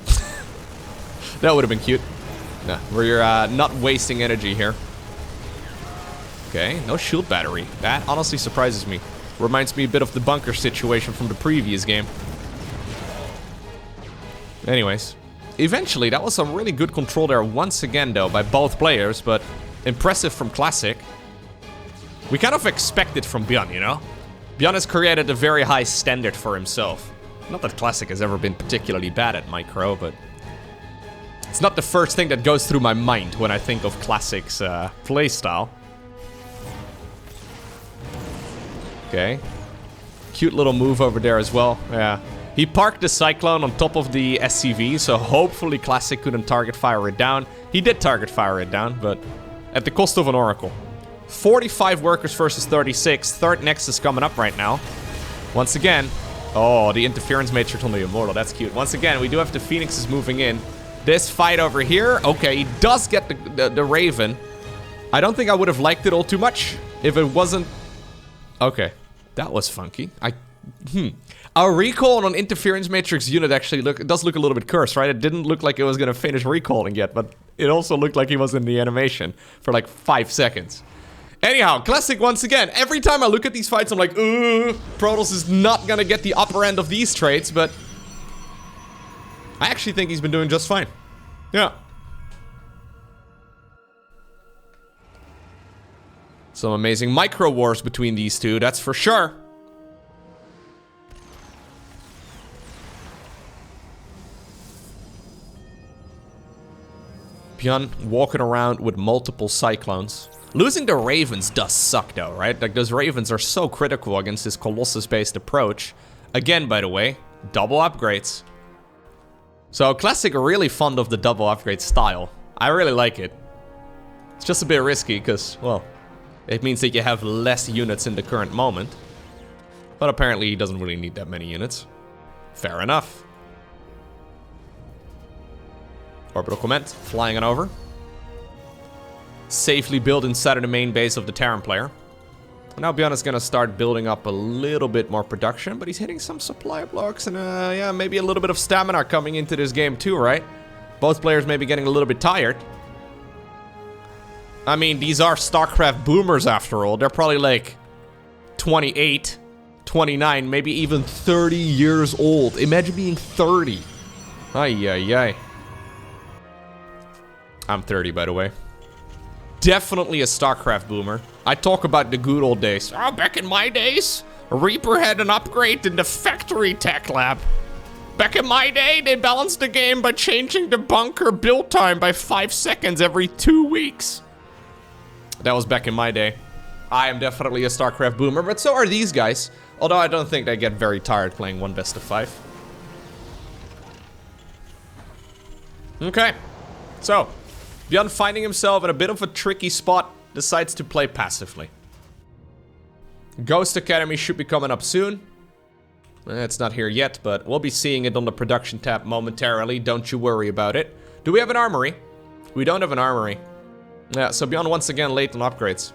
That would have been cute. Nah, we're not wasting energy here. Okay, no shield battery. That honestly surprises me. Reminds me a bit of the bunker situation from the previous game. Anyways, eventually that was some really good control there once again though by both players, but impressive from Classic. We kind of expect it from ByuN, you know? ByuN has created a very high standard for himself. Not that Classic has ever been particularly bad at micro, but it's not the first thing that goes through my mind when I think of Classic's playstyle. Okay. Cute little move over there as well. Yeah. He parked the Cyclone on top of the SCV, so hopefully Classic couldn't target fire it down. He did target fire it down, but at the cost of an Oracle. 45 workers versus 36. Third Nexus coming up right now. Once again. Oh, the interference matrix on the Immortal. That's cute. Once again, we do have the Phoenixes moving in. This fight over here. Okay, he does get the Raven. I don't think I would have liked it all too much if it wasn't... Okay, that was funky. Our recall on an interference matrix unit actually does look a little bit cursed, right? It didn't look like it was gonna finish recalling yet, but it also looked like he was in the animation for like 5 seconds. Anyhow, Classic once again. Every time I look at these fights, I'm like, Protoss is not gonna get the upper end of these traits, but I actually think he's been doing just fine. Yeah. Some amazing micro wars between these two, that's for sure. ByuN walking around with multiple Cyclones. Losing the Ravens does suck though, right? Like those Ravens are so critical against this Colossus-based approach. Again, by the way, double upgrades. So Classic are really fond of the double upgrade style. I really like it. It's just a bit risky because, well, it means that you have less units in the current moment. But apparently he doesn't really need that many units. Fair enough. Orbital command, flying on over. Safely built inside of the main base of the Terran player. Now ByuN is gonna start building up a little bit more production, but he's hitting some supply blocks and yeah, maybe a little bit of stamina coming into this game too, right? Both players may be getting a little bit tired. I mean, these are StarCraft boomers after all. They're probably like 28, 29, maybe even 30 years old. Imagine being 30. Ay, ay, ay. I'm 30, by the way. Definitely a StarCraft boomer. I talk about the good old days. Oh, back in my days, Reaper had an upgrade in the factory tech lab. Back in my day, they balanced the game by changing the bunker build time by 5 seconds every 2 weeks. That was back in my day. I am definitely a StarCraft boomer, but so are these guys. Although I don't think they get very tired playing 1 best of 5. Okay, so ByuN, finding himself in a bit of a tricky spot, decides to play passively. Ghost Academy should be coming up soon. It's not here yet, but we'll be seeing it on the production tab momentarily. Don't you worry about it. Do we have an armory? We don't have an armory. Yeah, so ByuN once again late on upgrades.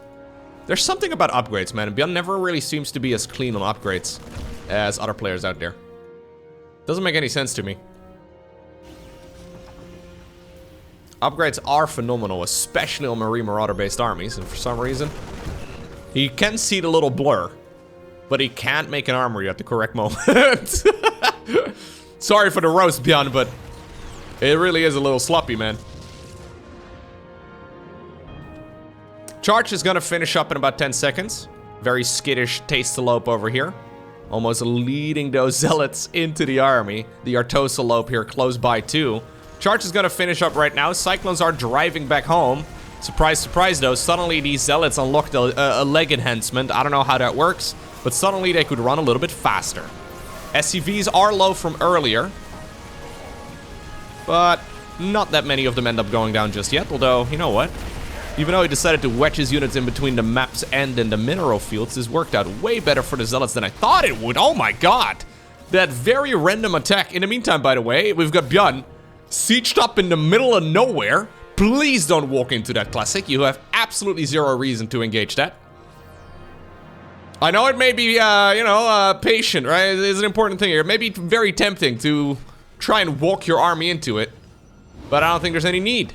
There's something about upgrades, man. ByuN never really seems to be as clean on upgrades as other players out there. Doesn't make any sense to me. Upgrades are phenomenal, especially on Marine Marauder-based armies, and for some reason, he can see the little blur, but he can't make an armory at the correct moment. Sorry for the roast, ByuN, but it really is a little sloppy, man. Charge is gonna finish up in about 10 seconds. Very skittish Tastelope over here. Almost leading those zealots into the army. The Artosalope here close by too. Charge is gonna finish up right now. Cyclones are driving back home. Surprise, surprise though, suddenly these zealots unlocked a leg enhancement. I don't know how that works, but suddenly they could run a little bit faster. SCVs are low from earlier, but not that many of them end up going down just yet. Although, you know what? Even though he decided to wedge his units in between the map's end and the mineral fields, this worked out way better for the zealots than I thought it would. Oh my god! That very random attack. In the meantime, by the way, we've got ByuN sieged up in the middle of nowhere. Please don't walk into that classic. You have absolutely zero reason to engage that. I know it may be, you know, patient, right? It's an important thing here. It may be very tempting to try and walk your army into it, but I don't think there's any need.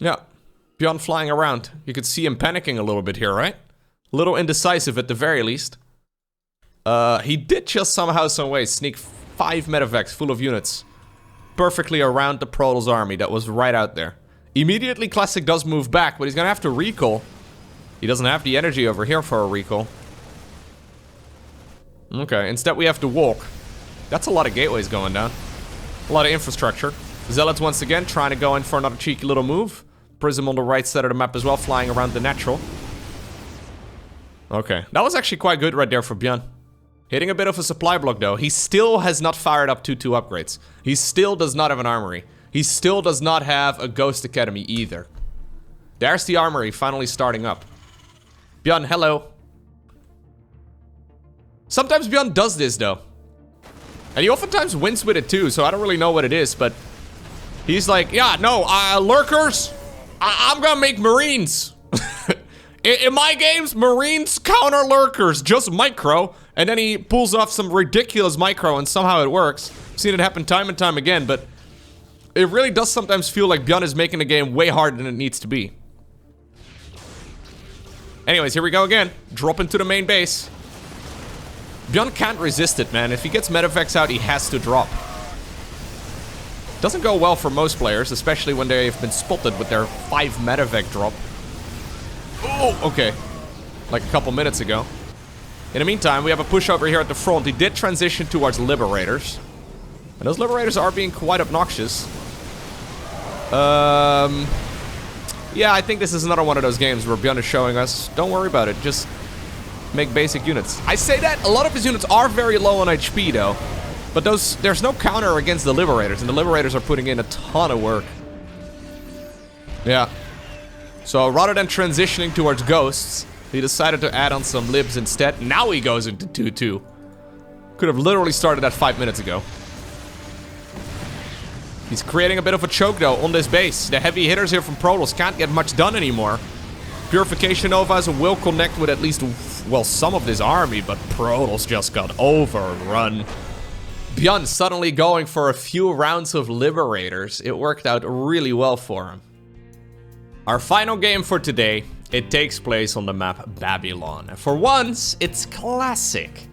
Yeah, ByuN flying around. You could see him panicking a little bit here, right? A little indecisive at the very least. He did just somehow, some way sneak 5 medevacs full of units perfectly around the Protoss army that was right out there. Immediately, Classic does move back, but he's gonna have to recall. He doesn't have the energy over here for a recall. Okay, instead we have to walk. That's a lot of gateways going down. A lot of infrastructure. Zealots once again trying to go in for another cheeky little move. Prism on the right side of the map as well, flying around the natural. Okay, that was actually quite good right there for ByuN. Hitting a bit of a supply block though. He still has not fired up 2-2 upgrades. He still does not have an armory. He still does not have a Ghost Academy either. There's the armory finally starting up. ByuN, hello. Sometimes ByuN does this though. And he oftentimes wins with it too, so I don't really know what it is, but he's like, yeah, no, lurkers, I'm gonna make Marines. In my games, Marines counter lurkers, just micro, and then he pulls off some ridiculous micro and somehow it works. I've seen it happen time and time again, but it really does sometimes feel like ByuN is making the game way harder than it needs to be. Anyways, here we go again. Drop into the main base. ByuN can't resist it, man. If he gets medevacs out, he has to drop. Doesn't go well for most players, especially when they've been spotted with their 5 medevac drop. Oh, okay. Like a couple minutes ago. In the meantime, we have a push over here at the front. He did transition towards Liberators. And those Liberators are being quite obnoxious. Yeah, I think this is another one of those games where ByuN is showing us, don't worry about it, just make basic units. I say that, a lot of his units are very low on HP though. But there's no counter against the Liberators, and the Liberators are putting in a ton of work. Yeah. So rather than transitioning towards Ghosts, he decided to add on some Libs instead. Now he goes into 2-2. Could have literally started that 5 minutes ago. He's creating a bit of a choke, though, on this base. The heavy hitters here from Protoss can't get much done anymore. Purification Novas will connect with at least, well, some of this army, but Protoss just got overrun. ByuN suddenly going for a few rounds of Liberators. It worked out really well for him. Our final game for today, it takes place on the map Babylon. For once, it's classic.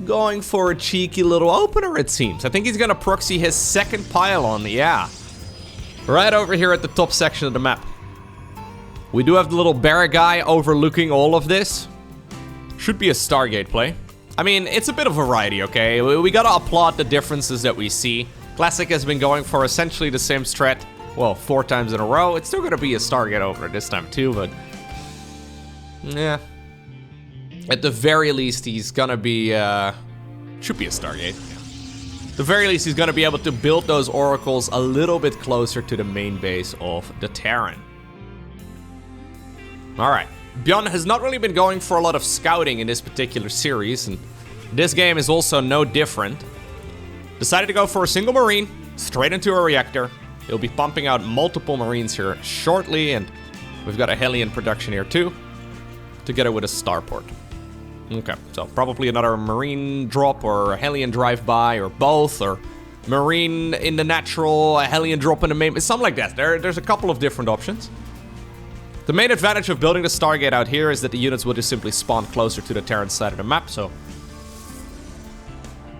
Going for a cheeky little opener, it seems. I think he's gonna proxy his second pylon, yeah. Right over here at the top section of the map. We do have the little barrack guy overlooking all of this. Should be a Stargate play. I mean, it's a bit of variety, okay? We gotta applaud the differences that we see. Classic has been going for essentially the same strat, well, 4 times in a row. It's still gonna be a Stargate opener this time too, but... yeah. At the very least, he's gonna be, should be a Stargate. At the very least, he's gonna be able to build those oracles a little bit closer to the main base of the Terran. Alright. ByuN has not really been going for a lot of scouting in this particular series, and this game is also no different. Decided to go for a single Marine, straight into a reactor. He'll be pumping out multiple Marines here shortly, and we've got a Hellion production here too, together with a starport. Okay, so probably another Marine drop or a Hellion drive-by or both, or Marine in the natural, a Hellion drop in the main, something like that. There's a couple of different options. The main advantage of building the Stargate out here is that the units will just simply spawn closer to the Terran side of the map, so...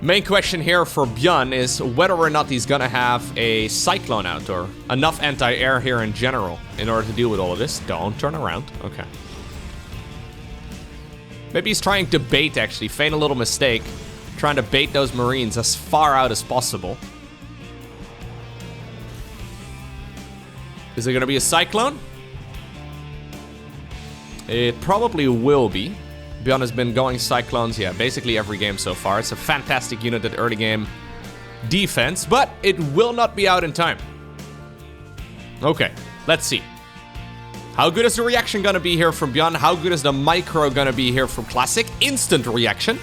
Main question here for ByuN is whether or not he's gonna have a Cyclone out, or enough anti-air here in general, in order to deal with all of this. Don't turn around. Okay. Maybe he's trying to bait, actually. Feign a little mistake. Trying to bait those Marines as far out as possible. Is it gonna be a Cyclone? It probably will be. ByuN has been going Cyclones, yeah, basically every game so far. It's a fantastic unit at early game defense, but it will not be out in time. Okay, let's see. How good is the reaction gonna be here from ByuN? How good is the micro gonna be here from Classic? Instant reaction.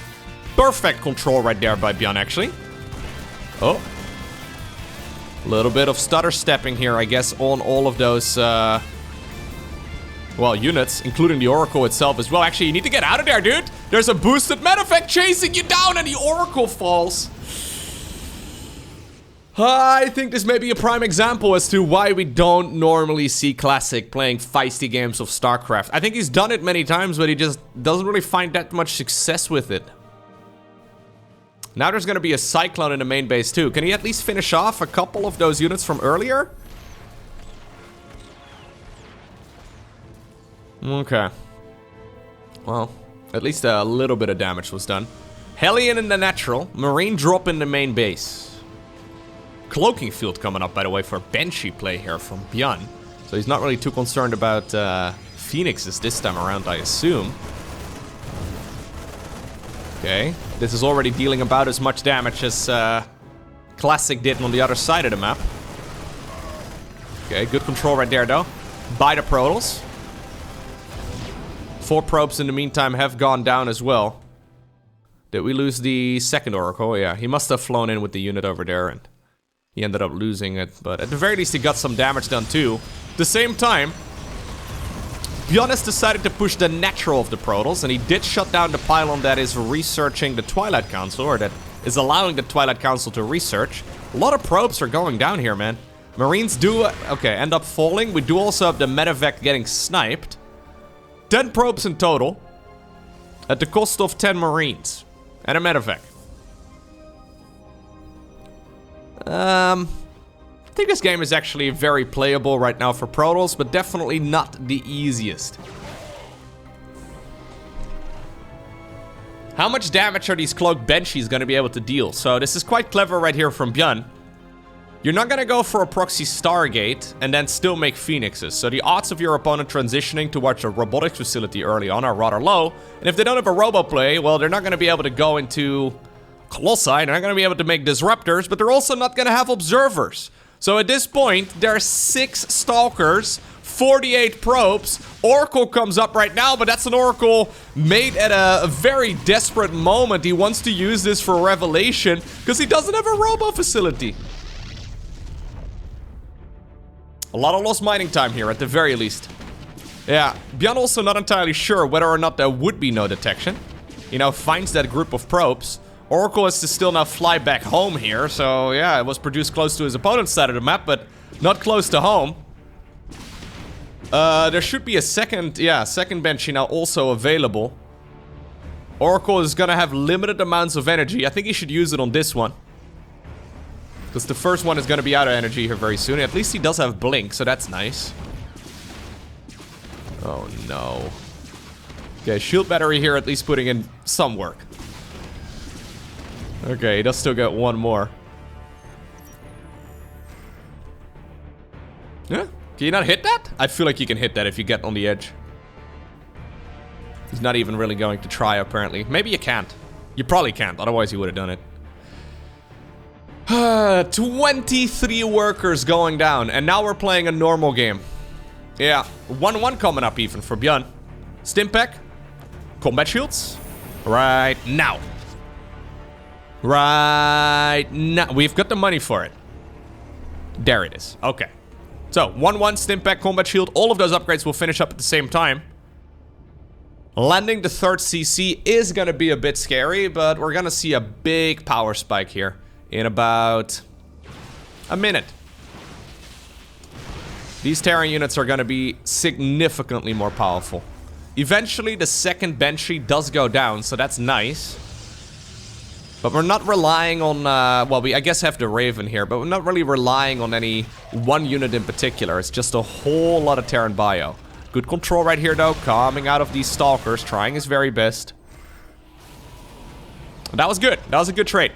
Perfect control right there by ByuN, actually. Oh. A little bit of stutter stepping here, I guess, on all of those, well, units, including the Oracle itself as well. Actually, you need to get out of there, dude. There's a boosted medevac chasing you down and the Oracle falls. I think this may be a prime example as to why we don't normally see Classic playing feisty games of StarCraft. I think he's done it many times, but he just doesn't really find that much success with it. Now there's going to be a Cyclone in the main base too. Can he at least finish off a couple of those units from earlier? Okay. Well, at least a little bit of damage was done. Hellion in the natural. Marine drop in the main base. Cloaking field coming up, by the way, for a Banshee play here from ByuN. So he's not really too concerned about Phoenixes this time around, I assume. Okay. This is already dealing about as much damage as Classic did on the other side of the map. Okay, good control right there, though. By the Protoss. 4 probes in the meantime have gone down as well. Did we lose the second Oracle? Yeah, he must have flown in with the unit over there and he ended up losing it. But at the very least he got some damage done too. At the same time, ByuN has decided to push the natural of the Protoss, and he did shut down the pylon that is researching the Twilight Council, or that is allowing the Twilight Council to research. A lot of probes are going down here, man. Marines do, okay, end up falling. We do also have the medevac getting sniped. 10 probes in total, at the cost of 10 Marines, and a medevac. I think this game is actually very playable right now for Protoss, but definitely not the easiest. How much damage are these cloaked Banshees going to be able to deal? So this is quite clever right here from ByuN. You're not gonna go for a proxy Stargate and then still make Phoenixes. So the odds of your opponent transitioning towards a robotics facility early on are rather low. And if they don't have a robo play, well, they're not gonna be able to go into Colossi. They're not gonna be able to make Disruptors, but they're also not gonna have Observers. So at this point, there are 6 Stalkers, 48 probes. Oracle comes up right now, but that's an Oracle made at a very desperate moment. He wants to use this for Revelation because he doesn't have a robo facility. A lot of lost mining time here, at the very least. Yeah, ByuN also not entirely sure whether or not there would be no detection. You know, finds that group of probes. Oracle has to still now fly back home here, so yeah, it was produced close to his opponent's side of the map, but not close to home. There should be a second Banshee now also available. Oracle is gonna have limited amounts of energy. I think he should use it on this one. Because the first one is gonna be out of energy here very soon. At least he does have Blink, so that's nice. Oh no. Okay, shield battery here at least putting in some work. Okay, he does still get one more. Yeah? Can you not hit that? I feel like you can hit that if you get on the edge. He's not even really going to try, apparently. Maybe you can't. You probably can't, otherwise he would have done it. 23 workers going down, and now we're playing a normal game. Yeah, 1-1 coming up even for ByuN. Stimpack. Combat shields. Right now. Right now. We've got the money for it. There it is. Okay. So, 1-1, Stimpack, Combat Shield. All of those upgrades will finish up at the same time. Landing the third CC is going to be a bit scary, but we're going to see a big power spike here in about a minute. These Terran units are going to be significantly more powerful. Eventually, the second Banshee does go down, so that's nice. But we're not relying on, well, we I guess have the Raven here, but we're not really relying on any one unit in particular. It's just a whole lot of Terran bio. Good control right here, though, coming out of these Stalkers, trying his very best. That was good. That was a good trade.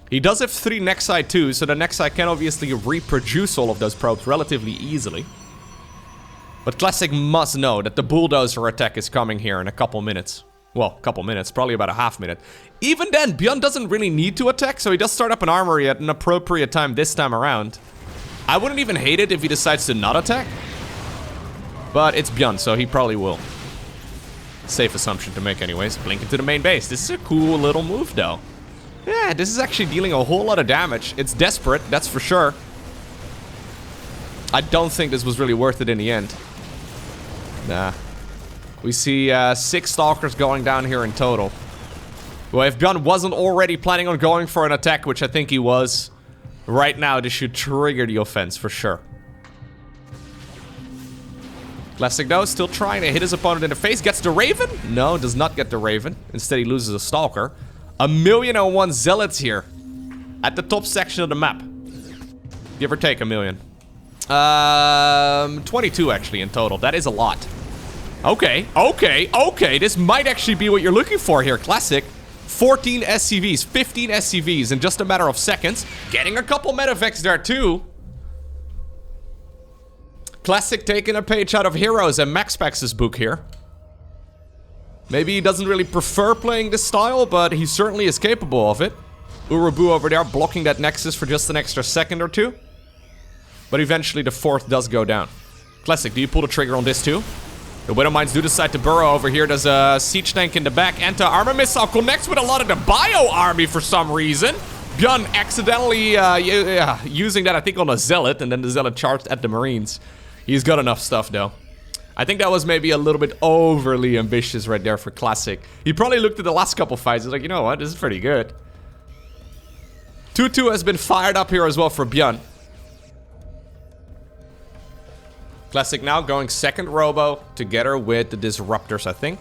He does have 3 Nexi too, so the Nexi can obviously reproduce all of those probes relatively easily. But Classic must know that the Bulldozer attack is coming here in a couple minutes. Well, a couple minutes, probably about a half minute. Even then, ByuN doesn't really need to attack, so he does start up an armory at an appropriate time this time around. I wouldn't even hate it if he decides to not attack. But it's ByuN, so he probably will. Safe assumption to make anyways. Blink into the main base. This is a cool little move, though. Yeah, this is actually dealing a whole lot of damage. It's desperate, that's for sure. I don't think this was really worth it in the end. Nah. We see 6 Stalkers going down here in total. Well, if ByuN wasn't already planning on going for an attack, which I think he was, right now this should trigger the offense for sure. Classic though, still trying to hit his opponent in the face. Gets the Raven? No, does not get the Raven. Instead he loses a Stalker. 1,000,001 Zealots here. At the top section of the map. Give or take 1,000,000. 22 actually in total. That is a lot. Okay, okay. This might actually be what you're looking for here, Classic. 14 SCVs, 15 SCVs in just a matter of seconds. Getting a couple medevacs there too. Classic taking a page out of Heroes and MaxPax's book here. Maybe he doesn't really prefer playing this style, but he certainly is capable of it. Urubu over there blocking that Nexus for just an extra second or two. But eventually the 4th does go down. Classic, do you pull the trigger on this too? The Widowmines do decide to burrow over here. There's a siege tank in the back. Anti-armor missile connects with a lot of the bio army for some reason. ByuN accidentally using that, I think, on a Zealot, and then the Zealot charged at the Marines. He's got enough stuff, though. I think that was maybe a little bit overly ambitious right there for Classic. He probably looked at the last couple fights. He's like, you know what? This is pretty good. 2-2 has been fired up here as well for ByuN. Classic now going second Robo together with the Disruptors, I think.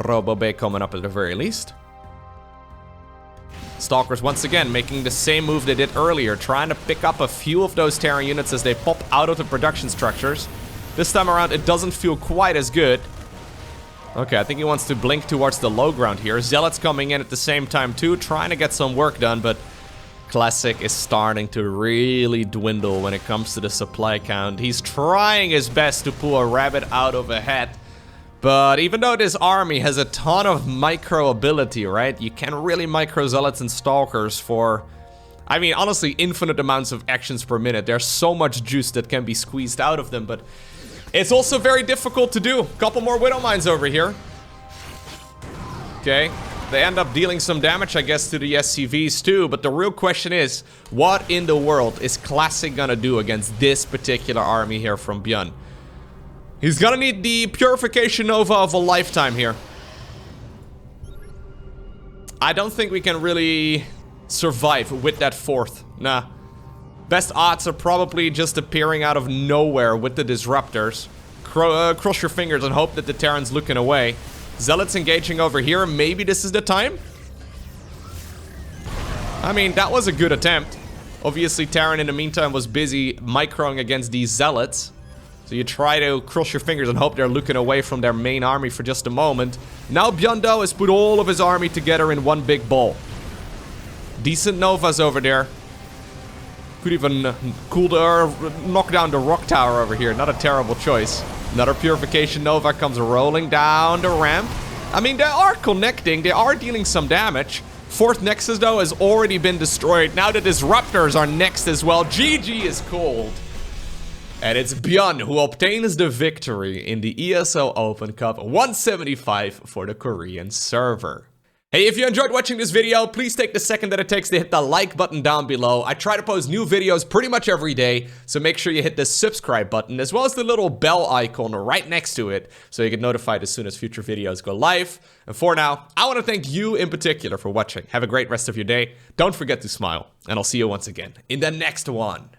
Robo Bay coming up at the very least. Stalkers once again making the same move they did earlier, trying to pick up a few of those Terran units as they pop out of the production structures. This time around it doesn't feel quite as good. Okay, I think he wants to blink towards the low ground here. Zealots coming in at the same time too, trying to get some work done, but Classic is starting to really dwindle when it comes to the supply count. He's trying his best to pull a rabbit out of a hat. But even though this army has a ton of micro ability, right? You can really micro Zealots and Stalkers for, I mean, honestly, infinite amounts of actions per minute. There's so much juice that can be squeezed out of them, but it's also very difficult to do. Couple more Widowmines over here. Okay. They end up dealing some damage, I guess, to the SCVs too. But the real question is, what in the world is Classic gonna do against this particular army here from ByuN? He's gonna need the Purification Nova of a lifetime here. I don't think we can really survive with that fourth. Nah. Best odds are probably just appearing out of nowhere with the Disruptors. Cross your fingers and hope that the Terran's looking away. Zealots engaging over here. Maybe this is the time? I mean, that was a good attempt. Obviously, Terran in the meantime was busy microing against these Zealots. So you try to cross your fingers and hope they're looking away from their main army for just a moment. Now ByuN though has put all of his army together in one big ball. Decent Novas over there. Could even knock down the rock tower over here. Not a terrible choice. Another Purification Nova comes rolling down the ramp. I mean, they are connecting. They are dealing some damage. Fourth Nexus, though, has already been destroyed. Now the Disruptors are next as well. GG is cold. And it's ByuN who obtains the victory in the ESL Open Cup. 175 for the Korean server. Hey, if you enjoyed watching this video, please take the second that it takes to hit the like button down below. I try to post new videos pretty much every day, so make sure you hit the subscribe button, as well as the little bell icon right next to it, so you get notified as soon as future videos go live. And for now, I want to thank you in particular for watching. Have a great rest of your day. Don't forget to smile, and I'll see you once again in the next one.